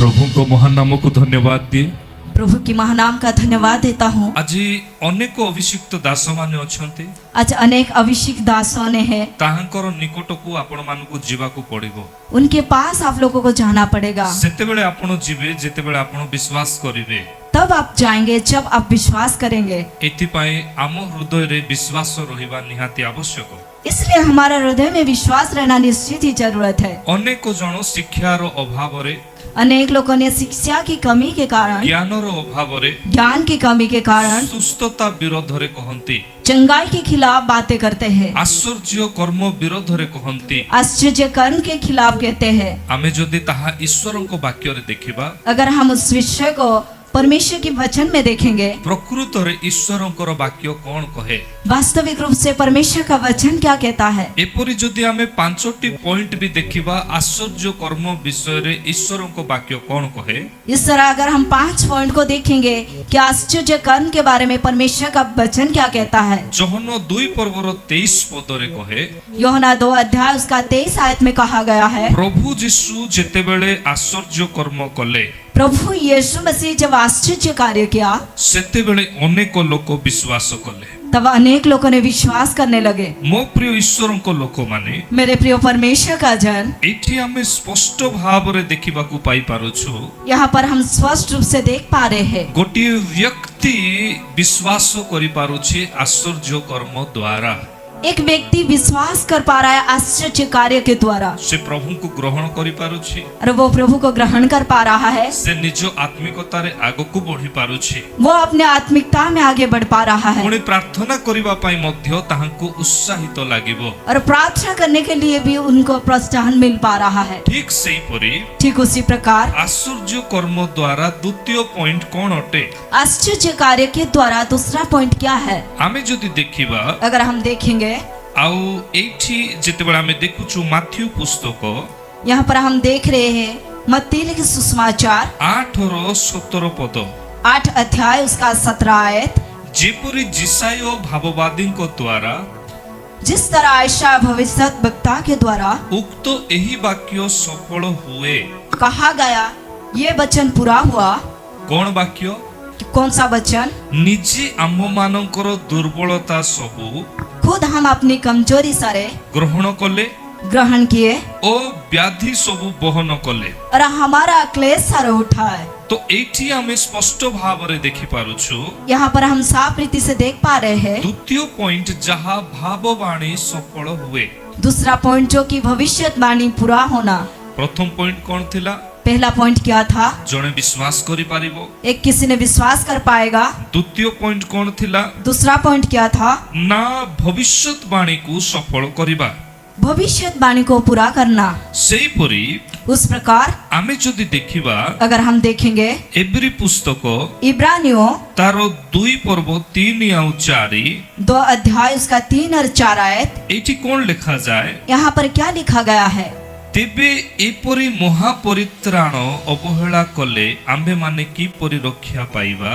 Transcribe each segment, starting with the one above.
प्रभु को महान नाम को धन्यवाद दिए। प्रभु की महानाम का धन्यवाद देता हूँ। आज अनेक अभिषिक्त दास माने अछंती, आज अनेक अभिषेक दासों ने है, ताहांकर निकट को आपण मानकु जीवाकु पड़िबो। उनके पास आप लोगों को जाना पड़ेगा। सेतेबेले आपण जीवे जेतेबेले आपण विश्वास करिवे, तब आप जाएंगे जब आप विश्वास करेंगे। एथिपाई आम हृदय रे विश्वास रहिबा निहाती आवश्यक। इसलिए हमारा हृदय में विश्वास रहना निश्चित ही जरूरत है। अनेक जन शिक्षार अभाव रे, अनेक लोगों ने शिक्षा की कमी के कारण, ज्ञानर अभाव रे, ज्ञान की कमी के कारण सुस्थता विरोध रे कहंती, चंगाई के खिलाफ बातें करते हैं, आश्चर्य कर्म विरोध रे कहंती। आश्चर्य कर्म के खिलाफ कहते हैं। आमे जदि ताहा ईश्वरक वाक्य रे देखिबा, अगर हम उस विषय को परमेश्वर के वचन में देखेंगे, प्रकृत रे ईश्वरकर वाक्य कौन कहे, वास्तविक रूप से परमेश्वर का वचन क्या कहता है। एपरि जदि आमे 5टी पॉइंट भी देखिबा आश्चर्य कर्म विषय रे ईश्वरक वाक्य कौन कहे। इस तरह अगर हम 5 पॉइंट को देखेंगे कि आश्चर्य कर्म के बारे में परमेश्वर का वचन क्या कहता है। जोहन 2 पर्वर 23 पद रे कहे, यूहन्ना 2 अध्याय उसका 23 आयत में कहा गया है, प्रभु यीशु जेतेबेले आश्चर्य कर्म कले, प्रभु यीशु मसीह जब आश्चर्य कार्य किया, सेतेबेले अनेक लोक विश्वास कले। तब अनेक लोगों ने विश्वास करने लगे। मो प्रिय ईश्वरक लोक माने, मेरे प्रिय परमेश्वर का जन, एठी आमे स्पष्ट भाव रे देखिबाकू पाई पारुछु, यहाँ पर हम स्पष्ट रूप से देख पा रहे हैं गोटी व्यक्ति विश्वास करि पारुछि आश्चर्य कर्म द्वारा। एक व्यक्ति विश्वास कर पा रहा है आश्चर्य कार्य के द्वारा। से प्रभु को ग्रहण करि पारुछि, और वो प्रभु को ग्रहण कर पा रहा है। से निज आत्मिकता रे आगकू बढ़ी पारुछि, वो अपने आत्मिकता में आगे बढ़ पा रहा है। पुणी प्रार्थना करिबा पई मध्य ताहांकू उत्साहित लागिबो, और प्रार्थना करने के लिए भी उनको प्रोत्साहन मिल पा रहा है। ठीक सेही परि ठीक उसी प्रकार आश्चर्य कर्म द्वारा द्वितीय पॉइंट कौन अटे। आश्चर्य कार्य के द्वारा दूसरा पॉइंट क्या है। आमे जदि देखिबा, अगर हम देखेंगे, आउ एठी जेतेबेले आमे देखुछु माथ्यू पुस्तक, यहाँ पर हम देख रहे हैं मत्ती लिखित सुसमाचार 8 और 17 पद, 8 अध्याय उसका 17 आयत, जेपरि जिसाय भाववादी को द्वारा, जिस तरह आयशा भविष्यद्वक्ता के द्वारा उक्त एही वाक्य सफल हुए। कहा गया, ये वचन पूरा हुआ। कौन वाक्य? कौन सा वचन? निजे आम मानकर दुर्बलता सबू खुद हम अपनी कमजोरी सारे ग्रहण कले ग्रहण किए ओ व्याधि सबू बहन कले, और हमारा क्लेश सारे उठाए। तो एठी हमें स्पष्ट भाव रे देखि पारुछु, यहाँ पर हम साफ रीति से देख पा रहे हैं द्वितीय पॉइंट जहाँ भाववाणी सफल हुए। दूसरा पॉइंट जो कि भविष्यवाणी पूरा होना। प्रथम पॉइंट कौन थिला? पहला पॉइंट क्या था? जने विश्वास करि पारिबो, एक किसी ने विश्वास कर पाएगा। द्वितीय पॉइंट कौन थिला? दूसरा पॉइंट क्या था? ना भविष्यवाणी को सफल करिबा, भविष्यवाणी को पूरा करना। सेही परि उस प्रकार आमे जदि देखिबा, अगर हम देखेंगे एब्री पुस्तक इब्रानियों तारो 2 पर्व 3 और 4, 2 अध्याय उसका 3 और 4 आयत, एठी कौन लिखा जाए? यहाँ पर क्या लिखा गया है? तेबे एपरि महापरित्राण अवहेला कले आम्भे माने की परि रक्षा पाइबा।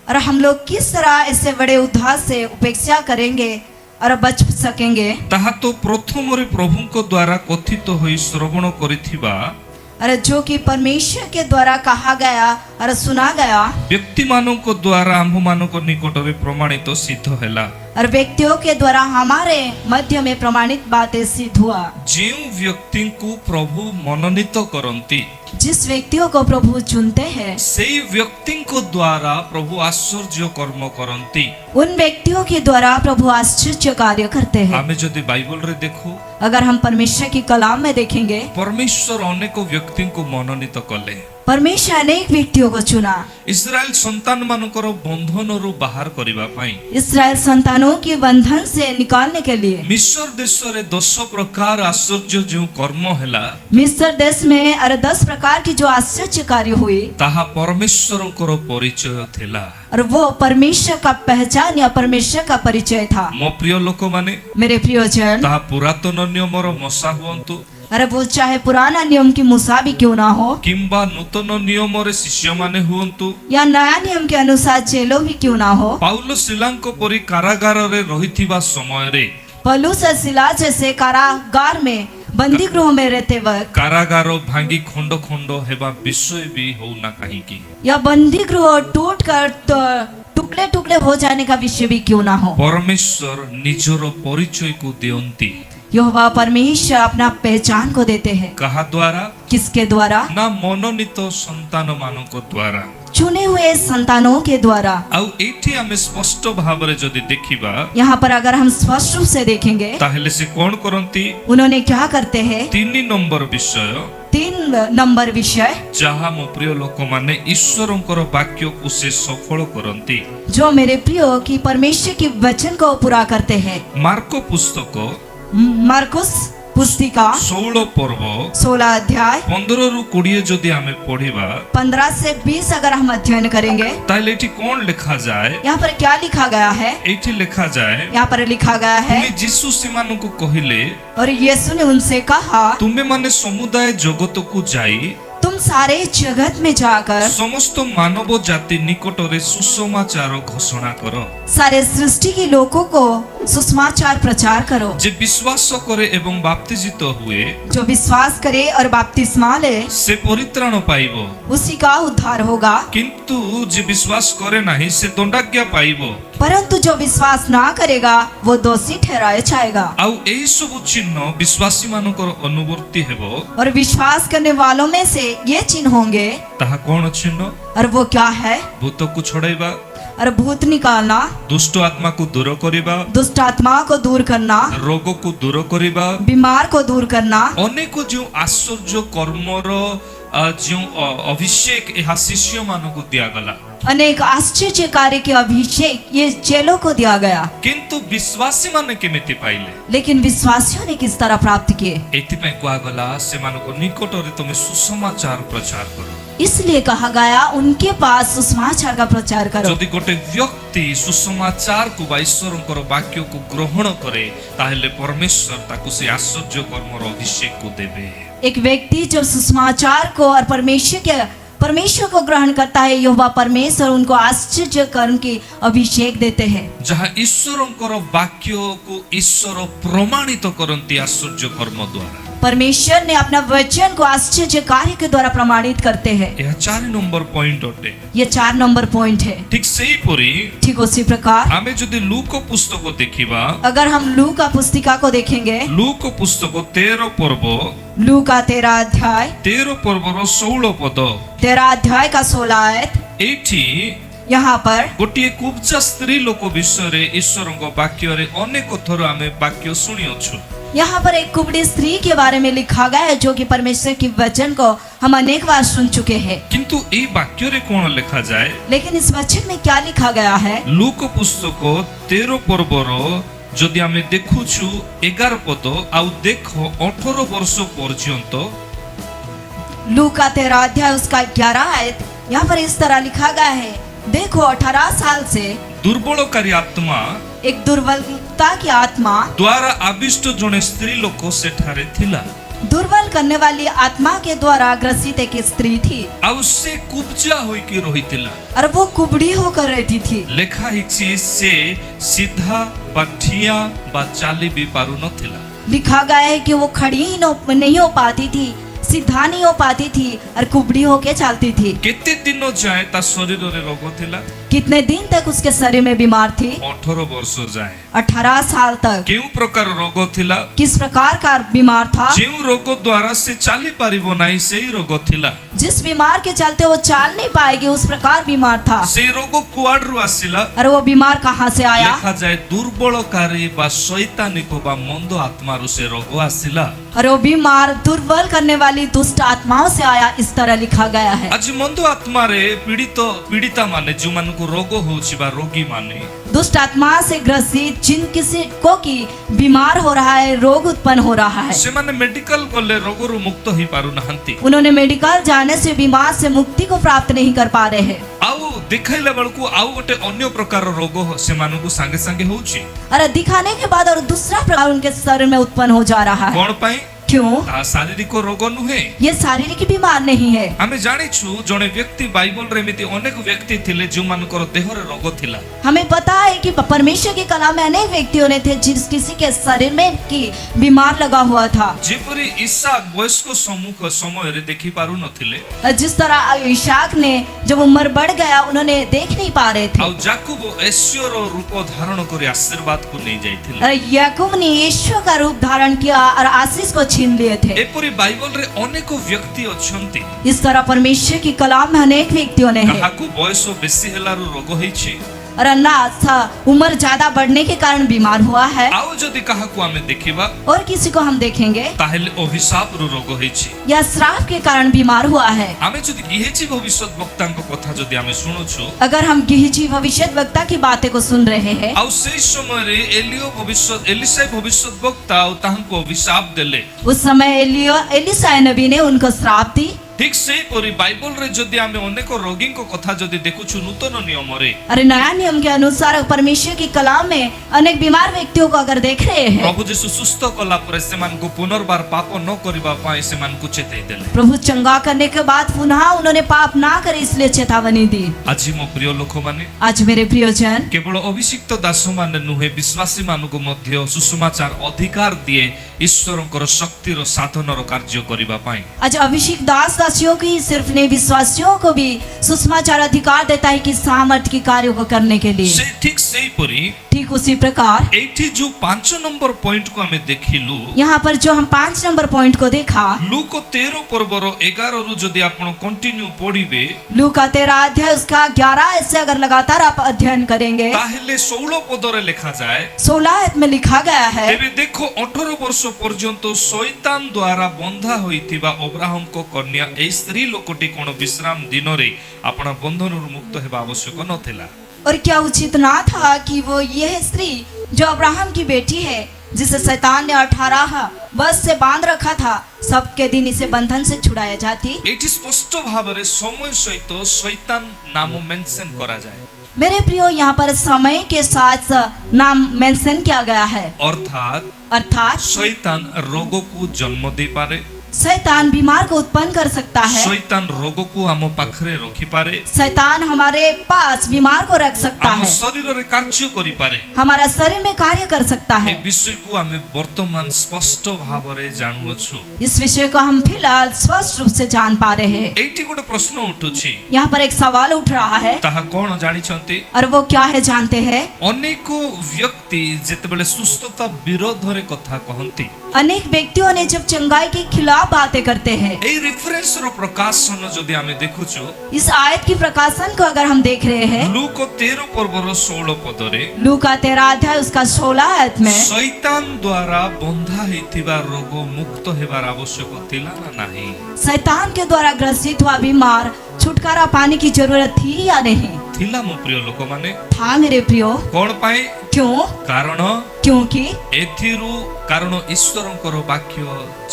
और हम लोग किस तरह ऐसे बड़े उद्धार से उपेक्षा करेंगे और बच सकेंगे। ताहा तो प्रथम रे प्रभु को द्वारा कथित होई श्रवण करिथिबा, और जो कि परमेश्वर के द्वारा कहा गया और सुना गया, व्यक्ति मानों को द्वारा आम्भ मानों को निकट रे प्रमाणित तो सिद्ध हैला। और व्यक्तियों के द्वारा हमारे मध्य में प्रमाणित बातें सिद्ध हुआ। जेउ व्यक्ति को प्रभु मनोनीत करंती, जिस व्यक्तियों को प्रभु चुनते हैं, सेई व्यक्ति को द्वारा प्रभु आश्चर्य कर्म करंती। उन व्यक्तियों के द्वारा प्रभु आश्चर्य कार्य करते हैं। आमे जदि बाइबल रे देखो, अगर हम परमेश्वर की कलाम में देखेंगे, परमेश्वर अनेक व्यक्ति को मनोनीत कले। परमेश्वर अनेक व्यक्तियों को चुना इस्राएल संतान मानकर बंधन रु बाहर करिबा पई, इस्राएल संतानों के बंधन से निकालने के लिए। मिस्र देश रे 10 प्रकार आश्चर्य जो कर्म हैला, मिस्र देश में और 10 प्रकार की जो आश्चर्य कार्य हुई, ताहा परमेश्वरकर परिचय थिला। और वो परमेश्वर का पहचान या परमेश्वर का परिचय था। मो प्रिय लोक माने, मेरे प्रियजन, ताहा पुरातन नियमर मसा हुअन्तु, अरे वो चाहे पुराना नियम की मूसा भी क्यों ना हो, किंबा नूतन नियम रे शिष्य माने हुअन्तु, या नया नियम के अनुसार चेलो भी क्यों ना हो। पाउल सिलांको परि कारागार रे रहिथिबा समय रे पौलुस और सिला जैसे कारागार में बंदी गृह में रहते वक्त कारागार भांगी खंड खंड हेबा विषय भी होना कहीं या बंदी गृह टूट कर टुकड़े टुकड़े हो जाने का विषय भी क्यों ना हो, परमेश्वर निजर परिचय को दियंती यहोवा परमेश्वर अपना पहचान को देते हैं। कहा द्वारा किसके द्वारा? ना मनोनीत संतान मानक द्वारा। चुने हुए संतानों के द्वारा। आउ एठी हमें स्पष्ट भावरे जदि देखिबा, यहाँ पर अगर हम स्पष्ट रूप से देखेंगे ताहेले से कौन करंती? उन्होंने क्या करते हैं? 3 नंबर विषय 3 नंबर विषय जहा मो प्रिय लोक माने ईश्वरंकर वाक्य को से सफल करंती, जो मेरे प्रिय की परमेश्वर की वचन को पूरा करते हैं। मार्को पुस्तक मार्कुस पुस्तिका 16 पर्व 16 अध्याय 15 रु 20 जदि हमें पढ़िबा 15 से 20 अगर हम अध्ययन करेंगे, ताहेले एठी कौन लिखा जाए? यहाँ पर क्या लिखा गया है? एठी लिखा जाए, यहाँ पर लिखा गया है, तुमे जीसु सेमानकु कहिले और यीशु ने उनसे कहा, तुमे माने समुदाय जगत को जाई तुम सारे जगत में जाकर समस्त मानव जाति निकटरे सुसमाचार घोषणा करो, सारे सृष्टि के लोगों को सुसमाचार प्रचार करो। जे विश्वास करे एवं बाप्तिजित हुए जो विश्वास करे और बपतिस्मा ले से परित्राण पाइबो, उसी का उद्धार होगा, किंतु जे विश्वास करे नहीं से दंडाज्ञा पाइबो। परंतु जो विश्वास ना करेगा वो दोषी ठहराया जाएगा। आउ एई सब चिन्ह विश्वासी मानकर अनुवर्ती हेबो, और विश्वास करने वालों में से ये चिन्ह होंगे। ताहा कोन चिन्ह? और वो क्या है? भूत को छोड़ाइबा, और भूत निकालना, दुष्ट आत्मा को दूर करिबा, दुष्ट आत्मा को दूर करना, रोग को दूर करिबा, बीमार को दूर करना, अनेक जो आश्चर्य कर्मर जो अभिषेक यह शिष्य मानक दियागला, अनेक आश्चर्य कार्य के अभिषेक ये चेलों को दिया गया। किंतु विश्वासी माने केमिति पाइले? लेकिन विश्वासियों ने किस तरह प्राप्त किए? एथिपय कुआगला से मानको निकटरे तुम सुसमाचार प्रचार करो। इसलिए कहा गया उनके पास सुसमाचार का प्रचार करो। जदि गोटे व्यक्ति सुसमाचार को बा ईश्वरंकर वाक्य को ग्रहण करे, ताहेले परमेश्वर ताकु से आश्चर्य कर्मर अभिषेक को देबे। एक व्यक्ति जब सुसमाचार को और परमेश्वर को ग्रहण करता है, यहोवा परमेश्वर उनको आश्चर्य कर्म की अभिषेक देते हैं। जहाँ ईश्वरंकर वाक्य को ईश्वर प्रमाणित करंती आश्चर्य कर्म द्वारा। परमेश्वर ने अपना वचन को आश्चर्य कार्य के द्वारा प्रमाणित करते हैं। यह 4 नंबर पॉइंट अटे। ये 4 नंबर पॉइंट है। ठीक सही परी ठीक उसी प्रकार आमे जदि लूक पुस्तक देखिबा, अगर हम लूका पुस्तिका को देखेंगे, लूक पुस्तक 13 पर्व लूका 13 अध्याय 13 पर्वर 16 पद 13 अध्याय का 16 आयत, एठी यहाँ पर गोटे कुब्जा स्त्री लोक विषय ईश्वरଙ୍କ वाक्य अनेक थर आमे वाक्य शुणिअछु। यहाँ पर एक कुबड़ी स्त्री के बारे में लिखा गया है, जो कि परमेश्वर की वचन को हम अनेक बार सुन चुके हैं। किंतु ए वाक्य रे कोन लिखा जाए? लेकिन इस वचन में क्या लिखा गया है? लूक पुस्तक 13 पर्वर जदि आमे देखुछु 11 पद आउ देखो 18 वर्ष पर्यंत, लूका 13 अध्याय उसका 11 आयत, यहाँ पर इस तरह लिखा गया है, देखो 18 साल से दुर्बलकारी आत्मा एक दुर्बलता की आत्मा द्वारा आविष्ट जने स्त्री लोक सेठारे थिला। दुर्बल करने वाली आत्मा के द्वारा ग्रसित एक स्त्री थी, आउ से कुब्जा होई की रहितिला, और वो कुबड़ी होकर रहती थी। लेखा हिची से सीधा बा ठिया बा चाली भी पारु नथिला। लिखा गया है कि वो खड़ी ही नहीं हो पाती थी, सीधा नहीं हो पाती थी, और कुबड़ी होके चलती थी। केते दिनो जाए ता शरीर रे रोग थिला? कितने दिन तक उसके शरीर में बीमार थी? 18 वर्ष जाए। 18 साल तक। केउ प्रकार रोग थिला? किस प्रकार का बीमार था? जेउ रोग द्वारा से चाली पारिबो नाही सेही रोग थिला। जिस बीमार के चलते वो चाल नहीं पाएगी, उस प्रकार बीमार था। से रोग कुआडरु आसिला? और वो बीमार कहाँ से आया? लिखा जाए दुर्बलकारी बा शैतानिक बा मंद आत्मारु से रोग आसिला। और वो बीमार दुर्बल करने वाली दुष्ट आत्माओं से आया, इस तरह लिखा गया है। आज मंद आत्मा रे पीड़िता माने जो मन को रोग होछि बा रोगी माने, दुष्ट आत्मा से ग्रसित जिन किसी को की बीमार हो रहा है, रोग उत्पन्न हो रहा है, से माने मेडिकल गले रोगरु मुक्त ही पारु नहंती। उन्होंने मेडिकल जाने से बीमार से मुक्ति को प्राप्त नहीं कर पा रहे हैं। आउ देखैला बेलकु आउ गोटे अन्य प्रकार रोग से मानकु संगे संगे होछि। और दिखाने के बाद और दूसरा प्रकार उनके शरीर में उत्पन्न हो जा रहा है। कोन पई? क्यों? ତାହା ଶାରୀରିକ ରୋଗ ନୁହେଁ। ये शारीरिक बीमार नहीं है। ଆମେ ଜାଣିଛୁ ଜଣେ ବ୍ୟକ୍ତି ବାଇବଲରେ ଏମିତି ଅନେକ ବ୍ୟକ୍ତି ଥିଲେ ଯେଉଁମାନଙ୍କର ଦେହରେ ରୋଗ ଥିଲା। हमें पता है कि परमेश्वर की कला में अनेक व्यक्तियों ने थे जिस किसी के शरीर में की बीमार लगा हुआ था। ଯେପରି ଇସାକ ବୟସ୍କ ସମୟରେ ଦେଖି ପାରୁନଥିଲେ, जिस तरह इशाक ने जब उम्र बढ़ गया उन्होंने देख नहीं पा रहे थे। ଆଉ ଯାକୁବ ଈଶ୍ୱର ରୂପ ଧାରଣ କରି ଆଶୀର୍ବାଦକୁ ନେଇ ଯାଇଥିଲେ। याकूब ने यीशु का रूप धारण किया और आशीष को छीन लिए थे। ଏପରି ବାଇବଲରେ ଅନେକ ବ୍ୟକ୍ତି ଅଛନ୍ତି इस तरह परमेश्वर की कला में अनेक व्यक्तियों ने है କାହାକୁ ବୟସ ବେଶୀ ହେଲାରୁ ରୋଗ ହେଇଛି, और उम्र ज्यादा बढ़ने के कारण बीमार हुआ है। ଆଉ ଯଦି କାହାକୁ ଆମେ ଦେଖିବା और किसी को हम देखेंगे ତାହେଲେ ଅଭିଶାପରୁ ରୋଗ ହେଇଛି। या श्राप के कारण बीमार हुआ है। ଆମେ ଯଦି ଗିହେଚି ଭବିଷ୍ୟତ ବକ୍ତାଙ୍କ କଥା ଯଦି ଆମେ ଶୁଣୁଛୁ, अगर हम गिहिजी भविष्य वक्ता की बातें को सुन रहे हैं, ଆଉ ସେଇ ସମୟରେ ଏଲିସାଇ ଭବିଷ୍ୟତ ବକ୍ତା ଆଉ ତାହାଙ୍କୁ ଅଭିଶାପ ଦେଲେ। उस समय एलिशा नबी ने उनको श्राप दी। ଠିକ ସେହିପରି ବାଇବଲରେ ଯଦି ଆମେ ଅନେକ ରୋଗୀଙ୍କ କଥା ଯଦି ଦେଖୁଛୁ ନୂତନ ନିୟମରେ, अरे नया नियम के अनुसार परमेश्वर की कलाम में अनेक बीमार व्यक्तियों को अगर देख रहे हैं, ପ୍ରଭୁ ଯୀଶୁ ସୁସ୍ଥ କଲା ପରେ ସେମାନଙ୍କୁ ପୁନର୍ବାର ପାପ ନ କରିବା ପାଇଁ ସେମାନଙ୍କୁ ଚେତାଇ ଦେଲେ। प्रभु चंगा करने के बाद पुनः उन्होंने पाप ना करे इसलिए चेतावनी दी। ଆଜି ମୋ ପ୍ରିୟ ଲୋକମାନେ, आज मेरे प्रियजन, କେବଳ ଅଭିଷିକ୍ତ ଦାସମାନେ ନୁହେଁ, ବିଶ୍ୱାସୀ ମାନଙ୍କୁ ମଧ୍ୟ ସୁସମାଚାର ଅଧିକାର ଦିଏ ଈଶ୍ୱରଙ୍କର ଶକ୍ତିର ସାଧନର କାର୍ଯ୍ୟ କରିବା ପାଇଁ। आज अभिषेक दास दासियों की सिर्फ नहीं विश्वासियों को भी सुसमाचार अधिकार देता है कि सामर्थ्य के कार्यों को करने के लिए। ସେ ଠିକ ସେହିପରି ठीक उसी प्रकार ଏଇଠି ଯୋଉ 5 ନମ୍ବର ପଏଣ୍ଟକୁ ଆମେ ଦେଖିଲୁ, यहाँ पर जो हम 5 नंबर पॉइंट को देखा, ଲୁକ 13 ପର୍ବର 11 ରୁ ଯଦି ଆପଣ କଣ୍ଟିନ୍ୟୁ ପଢିବେ, लूका का 13 अध्याय उसका 11 से अगर लगातार आप अध्ययन करेंगे, ତାହେଲେ 16 ପଦରେ ଲେଖାଯାଏ, 16 आयत में लिखा गया है, ତେବେ ଦେଖ 18 ବର୍ଷ ପର୍ଯ୍ୟନ୍ତ ଶୈତାନ ଦ୍ୱାରା ବନ୍ଧା ହୋଇଥିବା ଅବ୍ରାହମଙ୍କ କନ୍ୟା ଏହି ସ୍ତ୍ରୀ ଲୋକଟି କଣ ବିଶ୍ରାମ ଦିନରେ ଆପଣା ବନ୍ଧନରୁ ମୁକ୍ତ ହେବା ଆବଶ୍ୟକ ନଥିଲା। और क्या उचित ना था कि वो यह स्त्री जो अब्राहम की बेटी है जिसे शैतान ने 18 वर्ष से बांध रखा था, सबके दिन इसे बंधन से छुड़ाया जाती। ଏଠି ସ୍ପଷ୍ଟ ଭାବରେ ସମୟ ସହିତ ଶୈତାନ ନାମ ମେନସନ କରାଯାଏ। मेरे प्रियो, यहाँ पर समय के साथ नाम मेंशन किया गया है, अर्थात ଶୈତାନ ରୋଗକୁ ଜନ୍ମ ଦେଇପାରେ, शैतान बीमार को उत्पन्न कर सकता है, ଶୈତାନ ରୋଗକୁ ଆମ ପାଖରେ ରଖିପାରେ, शैतान हमारे पास बीमार को रख सकता ଆମ है, ଶରୀରରେ କାର୍ଯ୍ୟ କରିପାରେ। हमारा शरीर में कार्य कर सकता ଏ है। ବିଷୟକୁ ଆମେ ବର୍ତ୍ତମାନ ସ୍ପଷ୍ଟ ଭାବରେ ଜାଣୁଅଛୁ। इस विषय को हम फिलहाल स्पष्ट रूप से जान पा रहे हैं। ଏଇଠି ଗୋଟେ ପ୍ରଶ୍ନ ଉଠୁଛି, यहाँ पर एक सवाल उठ रहा है, ତାହା କଣ ଜାଣିଛନ୍ତି? और वो क्या है जानते हैं? ଅନେକ ବ୍ୟକ୍ତି ଯେତେବେଳେ ସୁସ୍ଥତା ବିରୋଧରେ କଥା କହନ୍ତି, अनेक व्यक्तियों ने जब चंगाई के खिलाफ बातें करते हैं, ଏଇ ରେଫରେନ୍ସର ପ୍ରକାଶନ ଯଦି ଆମେ ଦେଖୁଛୁ, इस आयत की प्रकाशन को अगर हम देख रहे हैं, ଲୁକ 13 ପର୍ବର 16 ପଦରେ लूका 13 अध्याय उसका 16 आयत में, ଶୈତାନ ଦ୍ୱାରା ବନ୍ଧା ହେଇଥିବା ରୋଗ ମୁକ୍ତ ହେବାର ଆବଶ୍ୟକ ଥିଲା ନା ନାହିଁ? शैतान के द्वारा ग्रसित हुआ बीमार छुटकारा पाने की जरूरत थी या नहीं? ଥିଲା ମୋ ପ୍ରିୟ ଲୋକମାନେ। था मेरे प्रियो। କଣ ପାଇଁ? क्यों? କାରଣ क्योंकि କାରଣ ଈଶ୍ୱରଙ୍କର ବାକ୍ୟ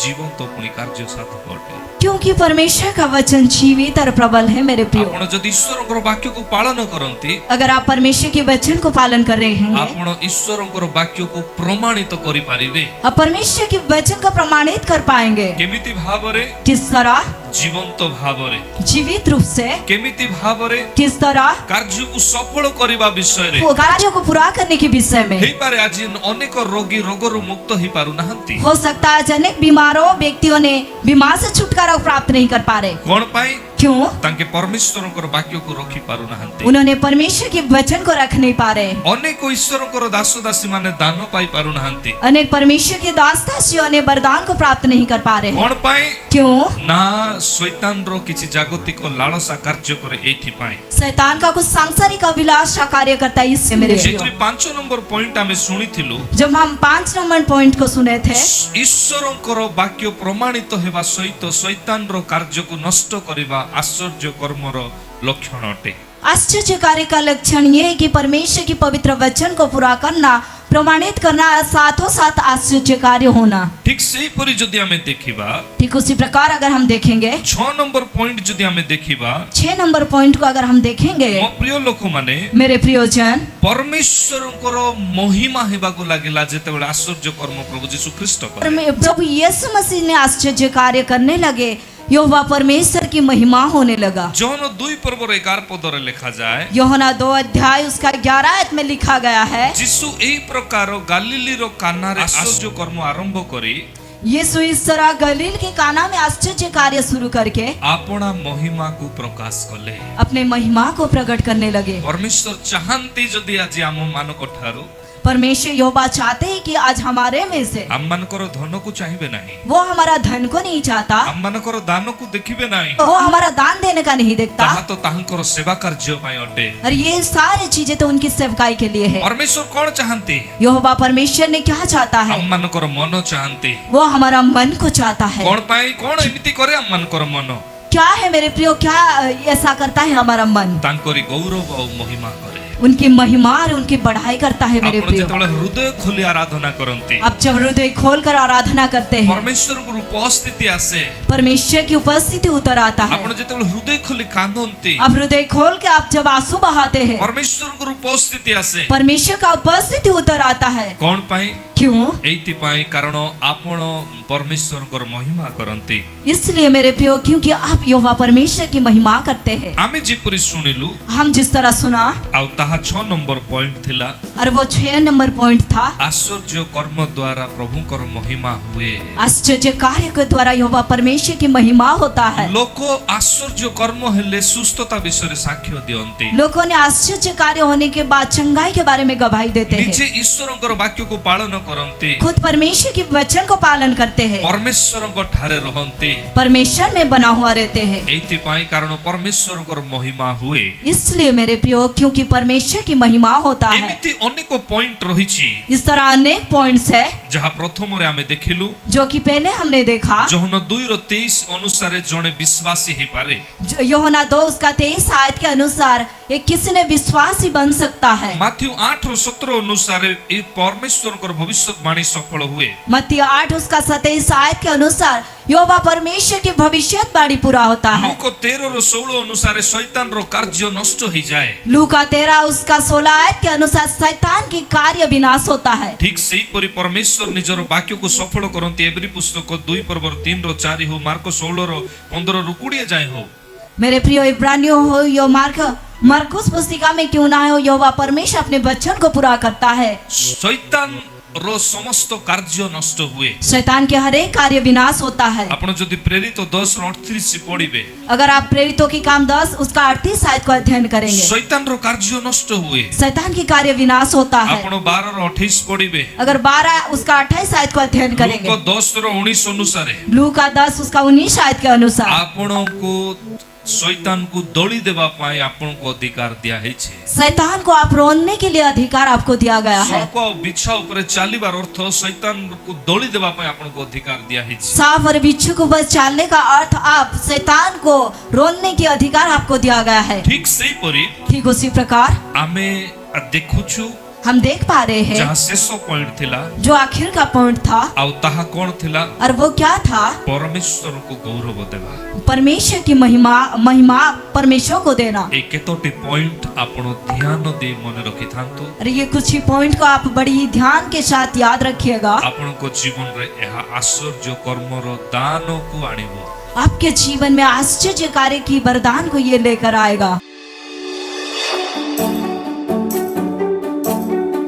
ଜୀବନ୍ତ ପୁଣି କାର୍ଯ୍ୟ ସାଧକ ଅଟେ। क्योंकि परमेश्वर का वचन जीवित और प्रबल है मेरे प्रियो। ଆପଣ ଯଦି ଈଶ୍ୱରଙ୍କର ବାକ୍ୟକୁ ପାଳନ କରନ୍ତି, अगर आप परमेश्वर के वचन को पालन कर रहे हैं, ଆପଣ ଈଶ୍ୱରଙ୍କର ବାକ୍ୟକୁ ପ୍ରମାଣିତ କରିପାରିବେ। आप परमेश्वर के वचन को प्रमाणित कर पाएंगे। କେମିତି ଭାବରେ? किस तरह? ଜୀବନ୍ତ ଭାବରେ। जीवित रूप से। କେମିତି ଭାବରେ? किस तरह? କାର୍ଯ୍ୟକୁ ସଫଳ କରିବା ବିଷୟରେ। वो कार्यों को पूरा करने के विषय में। ହେଇପାରେ ଆଜି ଅନେକ ରୋଗୀ ରୋଗରୁ ମୁକ୍ତ ହେଇପାରୁନାହାନ୍ତି। हो सकता है अनेक बीमारों व्यक्तियों ने बीमार से छुटकारा प्राप्त नहीं कर पा रहे। କଣ ପାଇଁ? क्यों? ତାଙ୍କେ ପରମେଶ୍ୱରଙ୍କର ବାକ୍ୟକୁ ରଖି ପାରୁନାହାନ୍ତି। उन्होंने परमेश्वर के वचन को रख नहीं पा रहे। ଅନେକ ଈଶ୍ୱରଙ୍କର ଦାସ ଦାସୀ ମାନେ ଦାନ ପାଇ ପାରୁନାହାନ୍ତି। अनेक परमेश्वर के दास दासियों ने वरदान को प्राप्त नहीं कर पा रहे। କଣ ପାଇଁ? क्यों? ନା ଶୈତାନର କିଛି ଜାଗତିକ ଲାଳସା କାର୍ଯ୍ୟ କରେ ଏଇଥିପାଇଁ। शैतान का कुछ सांसारिक अभिलाषा कार्य करता है इससे मेरे प्रियो। ସେଥିରେ 5 ନମ୍ବର ପଏଣ୍ଟ ଆମେ ଶୁଣିଥିଲୁ, जब हम 5 नंबर पॉइंट को सुने थे, ଈଶ୍ୱରଙ୍କର ବାକ୍ୟ ପ୍ରମାଣିତ ହେବା ସହିତ ଶୈତାନର କାର୍ଯ୍ୟକୁ ନଷ୍ଟ କରିବା ଆଶ୍ଚର୍ଯ୍ୟ କର୍ମର ଲକ୍ଷଣ ଅଟେ। आश्चर्य कार्य का लक्षण यह है कि परमेश्वर की पवित्र वचन को पूरा करना प्रमाणित करना साथों साथ आश्चर्य कार्य होना। ठीक सेहीपरि जदि आमे देखिबा ठीक उसी प्रकार अगर हम देखेंगे 6 नंबर पॉइंट जदि आमे देखिबा 6 नंबर पॉइंट को अगर हम देखेंगे, मो प्रिय लोक माने मेरे प्रियजन, परमेश्वरଙ୍କର महिमा हेबाकू लागिला जेतेबेले आश्चर्य कर्म प्रभु यीशु ख्रीष्ट करे। प्रभु यीशु मसीह ने आश्चर्य कार्य करने लगे, यहोवा परमेश्वर की महिमा होने लगा। जौन 2 पर्वर 11 पदरे लिखा जाए, यूहन्ना 2 अध्याय उसका 11 आयत में लिखा गया है, यीशु एई प्रकार गालिली रो कानारे आश्चर्य कर्म आरंभ करी यीशु इस तरह गलील के काना में आश्चर्य कार्य शुरू करके आपणा महिमा को प्रकाश कले। अपने महिमा को प्रकट करने लगे। परमेश्वर चाहंती जदि आज आम मानक ठारू परमेश्वर यहोवा चाहते हैं कि आज हमारे में से आम मानकर धन को चाहिए नहीं, वो हमारा धन को नहीं चाहता, आम मानकर दान को देखिबे नहीं, वो हमारा दान देने का नहीं देखता, ताहा तो ताहंकर सेवा कार्य पय अटे। और ये सारी चीजें तो उनकी सेवकाई के लिए है। परमेश्वर कौन चाहंती? यहोवा परमेश्वर ने क्या चाहता है? आम मानकर मन चाहंती। वो हमारा मन को चाहता है। कौन पाई कौन एमिति करे आम मानकर मन? क्या है मेरे प्रियो, क्या ऐसा करता है हमारा मन? तांकरी गौरव और महिमा करे, उनकी महिमा और उनकी बढ़ाई करता है मेरे आपण प्रियो। जेतबेले हृदय खोली आराधना करंती, अब जब हृदय खोल कर आराधना करते हैं, परमेश्वर को उपस्थिति आसे, परमेश्वर की उपस्थिति उतर आता है। आपण जेतबेले हृदय खोली कांदंती, अब हृदय खोल के आप जब आंसू बहाते हैं, परमेश्वर को उपस्थिति आसे। परमेश्वर का उपस्थिति उतर आता है। कौन पाई? क्यों? एइति पाई कारण आपण परमेश्वर को महिमा करंती। इसलिए मेरे प्रियो, क्योंकि आप यहोवा परमेश्वर की महिमा करते हैं। आमे जेपरि सुनिलु हम जिस तरह सुना, आ ताहा 6 नंबर पॉइंट थिला, और वो 6 नंबर पॉइंट था, आश्चर्य कर्म द्वारा प्रभुकर महिमा हुए। आश्चर्य कार्य के द्वारा यहोवा परमेश्वर की महिमा होता है। लोक आश्चर्य कर्म हेले सुस्थता विषय साक्ष्य दियंती, लोगों ने आश्चर्य कार्य होने के बाद चंगाई के बारे में गवाही देते हैं, निजे ईश्वरଙ୍କର वाक्य को पालन करंती, खुद परमेश्वर के वचन को पालन करते हैं, परमेश्वरଙ୍କ ठारे रहंती। परमेश्वर में बना हुआ रहते हैं। एइति पाई कारण परमेश्वरଙ୍କର महिमा हुए। इसलिए मेरे प्रियो, क्योंकि परमेश्वर की महिमा होता है। एमिति अनेक पॉइंट रहिछि, इस तरह अनेक पॉइंट्स है जहा प्रथम रे आमे देखिलु जो कि पहले हमने देखा। जोहन 2:23 अनुसार जणे विश्वासी हे पारे, यूहन्ना 2 उसका 23 आयत के अनुसार एक किसी ने विश्वासी बन सकता है। माथ्यू 8:17 अनुसार ए परमेश्वरଙ୍କର भविष्यवाणी सफल हुए। मत्ती 8 उसका 27 आयत के अनुसार यहोवा परमेश्वर की भविष्यवाणी पूरा होता है। लूका 13:16 अनुसार शैतान रो कार्य नष्ट हो जाए। लूका 13 उसका 16 आयत के अनुसार शैतान की कार्य विनाश होता है। ठीक सेही परि परमेश्वर निजर वाक्य को सफल करंती। एब्री पुस्तक 2:3-4 हो, मार्को 16:15 जाए हो। मेरे प्रियो, इब्रानियों हो यो मार्कुस पुस्तिका में क्यों ना हो, यहोवा परमेश्वर अपने वचन को पूरा करता है। शैतान रो समस्त कार्य नष्ट हुए। शैतान के हर एक कार्य विनाश होता है। आपण जदि प्रेरित 10:38 पढ़िबे, अगर आप प्रेरितों की काम 10 उसका 38 आयत को अध्ययन करेंगे, शैतान रो कार्य नष्ट हुए। शैतान की कार्य विनाश होता है। आपण 12:28 पढ़िबे, अगर 12 उसका 28 आयत को अध्ययन करेंगे, लूका 10:19 अनुसार लूका 10 उसका 19 आयत के अनुसार आपण को शैतान को दौड़ी देवा पाए आपण को अधिकार दिया है छे। शैतान को आप रोकने के लिए अधिकार आपको दिया गया है। सबको बिछा ऊपर चालीबार अर्थ शैतान को दौड़ी देवा पाए आपण को अधिकार दिया है छे। सांप और बिच्छू को बस चालने का अर्थ आप शैतान को रोकने की अधिकार आपको दिया गया है। ठीक सही परी ठीक उसी प्रकार आमे देखुछु हम देख पा रहे हैं जहाँ शेष पॉइंट थिला, जो आखिर का पॉइंट था, आउ ताहा कोन थिला? और वो क्या था? परमेश्वर को गौरव देवा, परमेश्वर की महिमा परमेश्वर को देना। ए केतोटी पॉइंट आपण ध्यान दे मन रखि थांतो। अरे ये कुछ ही पॉइंट को आप बड़ी ही ध्यान के साथ याद रखिएगा। आपण को जीवन रे एहा आश्चर्य कर्म रो दान को आनिबो। आपके जीवन में आश्चर्य कार्य की वरदान को ये लेकर आएगा।